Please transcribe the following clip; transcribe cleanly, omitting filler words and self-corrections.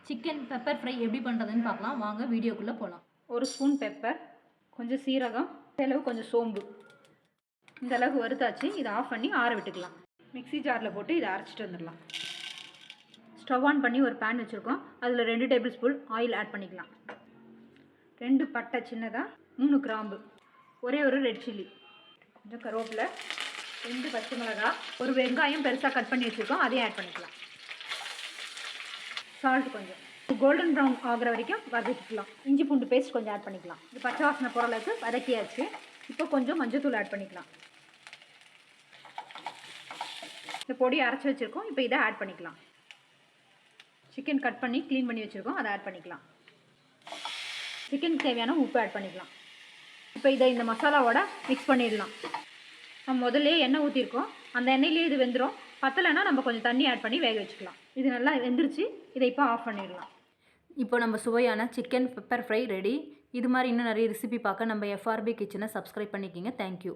Chicken pepper fry எப்படி பண்ணுறதுன்னு பார்க்கலாம் வாங்க வீடியோக்குள்ளே போகலாம். 1 ஸ்பூன் பெப்பர், கொஞ்சம் சீரகம், அளவு கொஞ்சம் சோம்பு, இந்த அளவுக்கு வறுத்தாச்சு. இதை ஆஃப் பண்ணி ஆற விட்டுக்கலாம். மிக்ஸி ஜாரில் போட்டு இதை அரைச்சிட்டு வந்துடலாம். ஸ்டவ் ஆன் பண்ணி ஒரு பேன் வச்சுருக்கோம். அதில் 2 டேபிள் ஸ்பூன் ஆயில் ஆட் பண்ணிக்கலாம். 2 பட்டை சின்னதாக, 3 கிராம்பு, ஒரே ஒரு ரெட் சில்லி, கொஞ்சம் கருவேப்பிலை, 2 பச்சை மிளகாய், ஒரு வெங்காயம் பெருசாக கட் பண்ணி வச்சுருக்கோம், அதையும் ஆட் பண்ணிக்கலாம். சால்ட் கொஞ்சம், கோல்டன் ப்ரௌன் ஆகிற வரைக்கும் வதக்கிக்கலாம். இஞ்சி பூண்டு பேஸ்ட் கொஞ்சம் ஆட் பண்ணிக்கலாம். இது பச்சை வாசனை பொருளுக்கு வதக்கியாச்சு. இப்போ கொஞ்சம் மஞ்சத்தூள் ஆட் பண்ணிக்கலாம். இந்த பொடி அரைச்சி வச்சுருக்கோம், இப்போ இதை ஆட் பண்ணிக்கலாம். சிக்கன் கட் பண்ணி க்ளீன் பண்ணி வச்சுருக்கோம், அதை ஆட் பண்ணிக்கலாம். சிக்கனுக்கு தேவையான உப்பு ஆட் பண்ணிக்கலாம். இப்போ இதை இந்த மசாலாவோட மிக்ஸ் பண்ணிடலாம். நம்ம முதல்ல எண்ணெய் ஊற்றிருக்கோம், அந்த எண்ணெயிலே இது வெந்துடும். பத்தலைன்னா நம்ம கொஞ்சம் தண்ணி ஆட் பண்ணி வேக வச்சுக்கலாம். இது நல்லா வெந்துருச்சு, இதை இப்போ ஆஃப் பண்ணிடலாம். இப்போ நம்ம சுவையான சிக்கன் பெப்பர் ஃப்ரை ரெடி. இது மாதிரி இன்னும் நிறைய ரெசிபி பார்க்க நம்ம FRB கிச்சனை சப்ஸ்கிரைப் பண்ணிக்கிங்க. தேங்க்யூ.